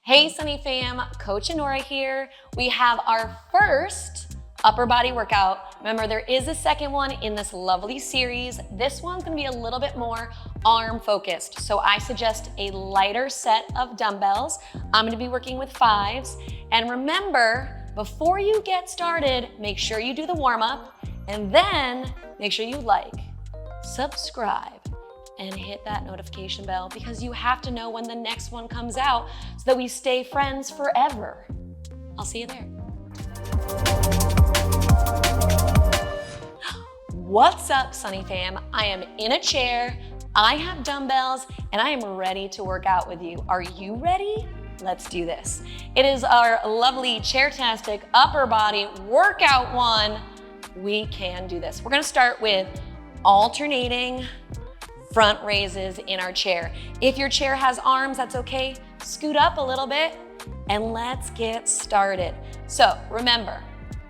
Hey Sunny fam, Coach Annora here. We have our first upper body workout. Remember, there is a second one in this lovely series. This one's gonna be a little bit more arm focused. So I suggest a lighter set of dumbbells. I'm gonna be working with 5s. And remember, before you get started, make sure you do the warm up and then make sure you like, subscribe, and hit that notification bell because you have to know when the next one comes out so that we stay friends forever. I'll see you there. What's up, Sunny fam? I am in a chair, I have dumbbells, and I am ready to work out with you. Are you ready? Let's do this. It is our lovely Chairtastic Upper Body Workout 1. We can do this. We're gonna start with alternating front raises in our chair. If your chair has arms, that's okay. Scoot up a little bit and let's get started. So remember,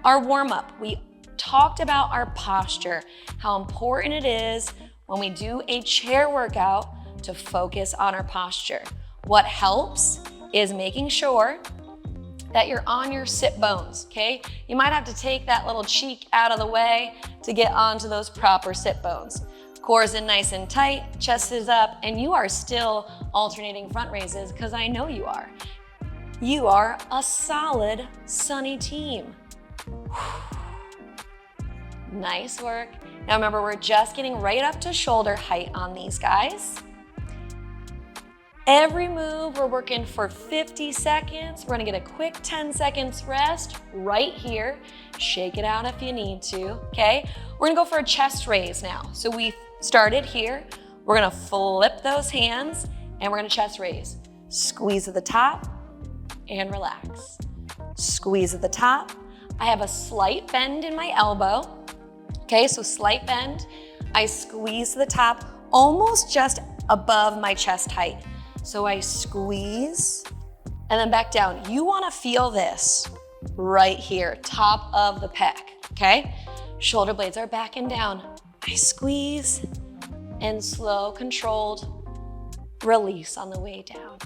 our warm up, we talked about our posture, how important it is when we do a chair workout to focus on our posture. What helps is making sure that you're on your sit bones, okay? You might have to take that little cheek out of the way to get onto those proper sit bones. Core's in nice and tight, chest is up, and you are still alternating front raises because I know you are. You are a solid Sunny team. Nice work. Now remember, we're just getting right up to shoulder height on these guys. Every move, we're working for 50 seconds. We're gonna get a quick 10 seconds rest right here. Shake it out if you need to, okay? We're gonna go for a chest raise now. So we started here. We're gonna flip those hands and we're gonna chest raise. Squeeze at the top and relax. Squeeze at the top. I have a slight bend in my elbow. Okay, so slight bend. I squeeze to the top, almost just above my chest height. So I squeeze and then back down. You wanna feel this right here, top of the pec, okay? Shoulder blades are back and down. I squeeze and slow, controlled release on the way down.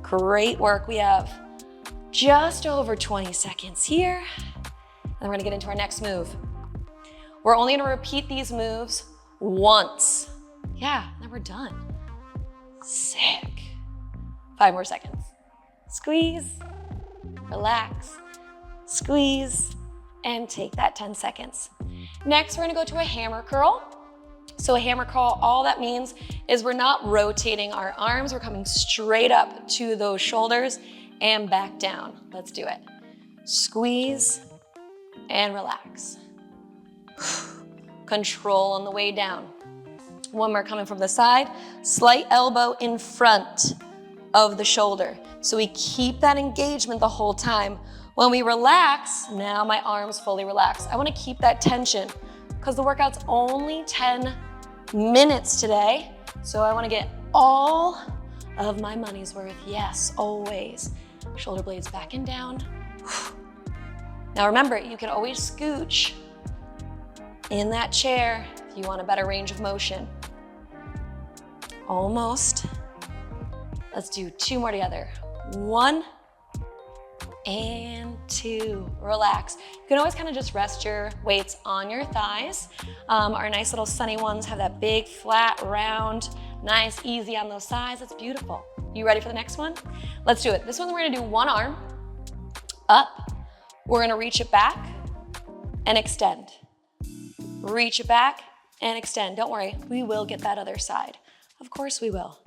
Great work. We have just over 20 seconds here. And we're gonna get into our next move. We're only gonna repeat these moves once. Yeah, then we're done. Sick. 5 more seconds. Squeeze, relax, squeeze, and take that 10 seconds. Next, we're gonna go to a hammer curl. So a hammer curl, all that means is we're not rotating our arms, we're coming straight up to those shoulders and back down. Let's do it. Squeeze and relax. Control on the way down. One more coming from the side, slight elbow in front of the shoulder. So we keep that engagement the whole time. When we relax, now my arms fully relax. I wanna keep that tension because the workout's only 10 minutes today. So I wanna get all of my money's worth. Yes, always. Shoulder blades back and down. Now remember, you can always scooch in that chair if you want a better range of motion. Almost. Let's do 2 more together. 1 and 2. Relax. You can always kind of just rest your weights on your thighs. Our nice little Sunny ones have that big, flat, round, nice, easy on those sides. It's beautiful. You ready for the next one? Let's do it. This one we're gonna do one arm up. We're gonna reach it back and extend. Reach it back and extend. Don't worry, we will get that other side. Of course we will.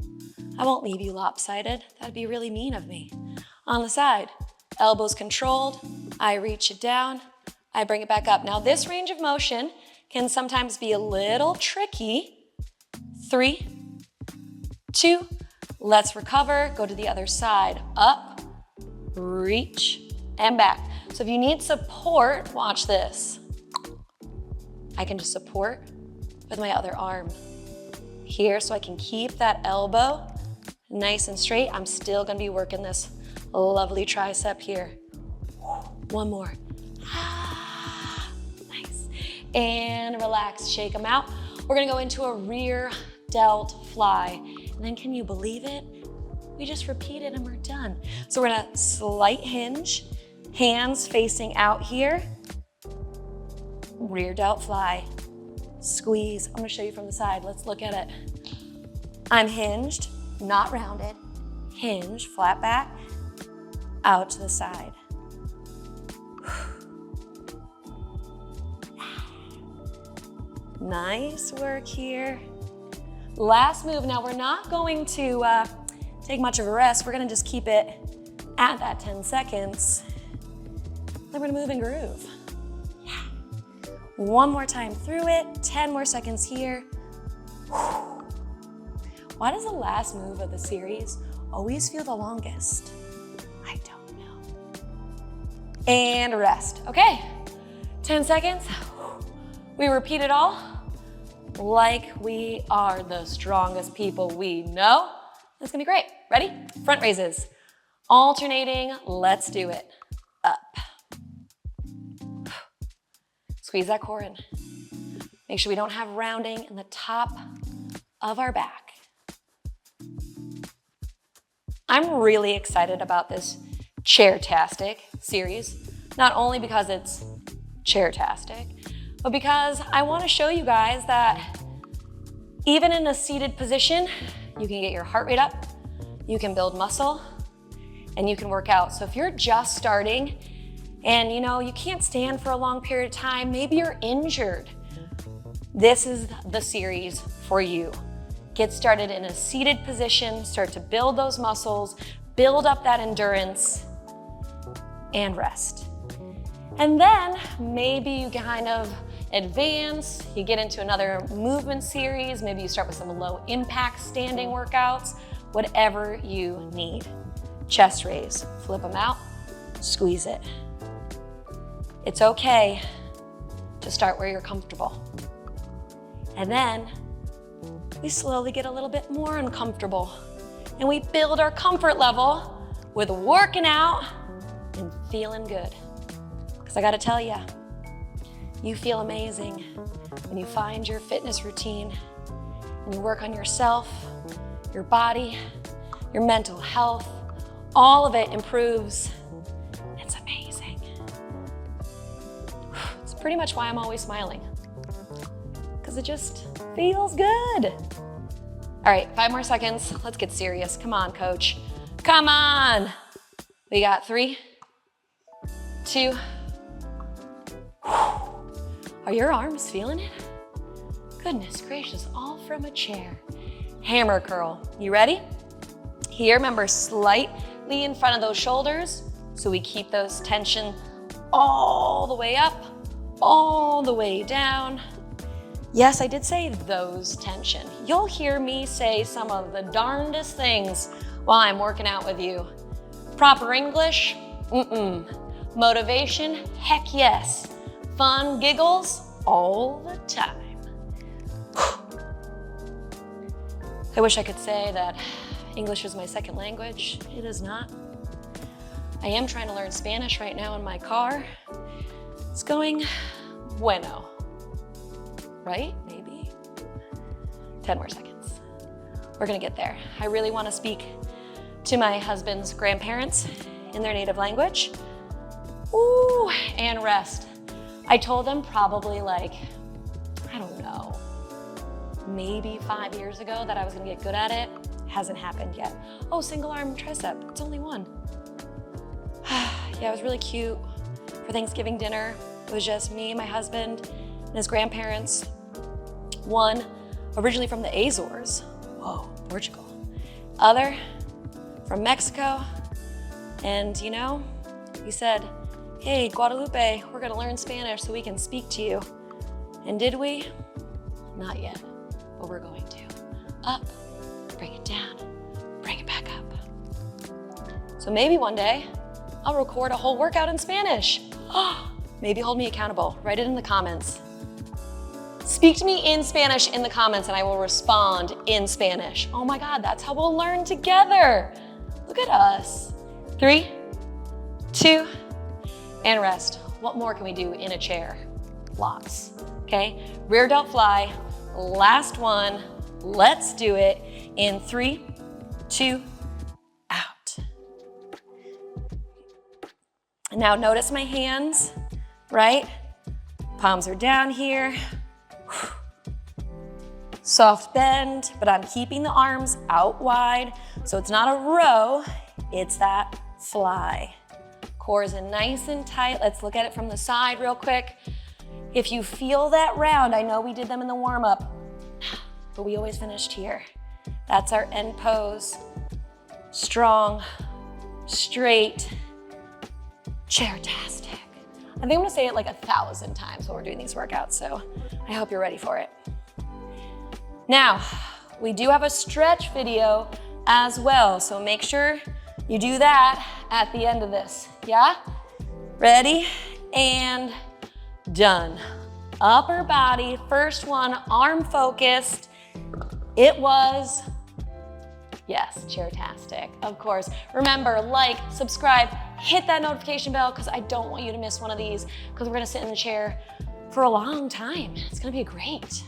I won't leave you lopsided. That'd be really mean of me. On the side, elbows controlled. I reach it down. I bring it back up. Now this range of motion can sometimes be a little tricky. 3, 2, let's recover. Go to the other side. Up, reach, and back. So if you need support, watch this. I can just support with my other arm here so I can keep that elbow nice and straight. I'm still gonna be working this lovely tricep here. 1 more. Nice. And relax, shake them out. We're gonna go into a rear delt fly. And then can you believe it? We just repeat it and we're done. So we're gonna slight hinge, hands facing out here, rear delt fly, squeeze. I'm gonna show you from the side, let's look at it. I'm hinged, not rounded, hinge, flat back, out to the side. Nice work here. Last move. Now we're not going to take much of a rest. We're gonna just keep it at that 10 seconds. Then we're gonna move and groove. Yeah. One more time through it, 10 more seconds here. Why does the last move of the series always feel the longest? I don't know. And rest. Okay, 10 seconds. We repeat it all like we are the strongest people we know. It's gonna be great. Ready? Front raises. Alternating, let's do it. Up. Squeeze that core in. Make sure we don't have rounding in the top of our back. I'm really excited about this Chairtastic series, not only because it's Chairtastic, but because I want to show you guys that even in a seated position, you can get your heart rate up, you can build muscle, and you can work out. So if you're just starting and you can't stand for a long period of time, maybe you're injured, this is the series for you. Get started in a seated position, start to build those muscles, build up that endurance, and rest. And then maybe you kind of advance, you get into another movement series, maybe you start with some low impact standing workouts, whatever you need. Chest raise, flip them out, squeeze it. It's okay to start where you're comfortable. And then we slowly get a little bit more uncomfortable and we build our comfort level with working out and feeling good. Because I gotta tell you, you feel amazing when you find your fitness routine and you work on yourself, your body, your mental health. All of it improves. It's amazing. It's pretty much why I'm always smiling, because it just feels good. All right, 5 more seconds. Let's get serious. Come on, coach. Come on. We got 3, 2. Are your arms feeling it? Goodness gracious, all from a chair. Hammer curl. You ready? Here, remember, slightly in front of those shoulders so we keep those tension all the way up, all the way down. Yes, I did say those tension. You'll hear me say some of the darndest things while I'm working out with you. Proper English? Motivation? Heck yes. Fun, giggles? All the time. I wish I could say that English is my second language. It is not. I am trying to learn Spanish right now in my car. It's going bueno. Right? Maybe? 10 more seconds. We're gonna get there. I really wanna speak to my husband's grandparents in their native language. Ooh, and rest. I told them probably I don't know, maybe 5 years ago that I was gonna get good at it. Hasn't happened yet. Oh, single arm tricep, it's only one. Yeah, it was really cute. For Thanksgiving dinner, it was just me, my husband, and his grandparents. One originally from the Azores, whoa, Portugal. Other from Mexico. And he said, hey, Guadalupe, we're gonna learn Spanish so we can speak to you. And did we? Not yet, but we're going to. Up, bring it down, bring it back up. So maybe one day, I'll record a whole workout in Spanish. Maybe hold me accountable, write it in the comments. Speak to me in Spanish in the comments and I will respond in Spanish. Oh my God, that's how we'll learn together. Look at us. 3, 2, and rest. What more can we do in a chair? Lots, okay? Rear delt fly, last one. Let's do it in 3, 2, Now notice my hands, right? Palms are down here. Soft bend, but I'm keeping the arms out wide. So it's not a row, it's that fly. Core is in nice and tight. Let's look at it from the side real quick. If you feel that round, I know we did them in the warm-up, but we always finished here. That's our end pose. Strong, straight, chairtastic. I think I'm gonna say it like 1,000 times while we're doing these workouts, so I hope you're ready for it. Now, we do have a stretch video as well, so make sure you do that at the end of this, yeah? Ready? And done. Upper body, first one, arm focused. It was, yes, chairtastic, of course. Remember, like, subscribe, hit that notification bell because I don't want you to miss one of these because we're gonna sit in the chair for a long time. It's gonna be great.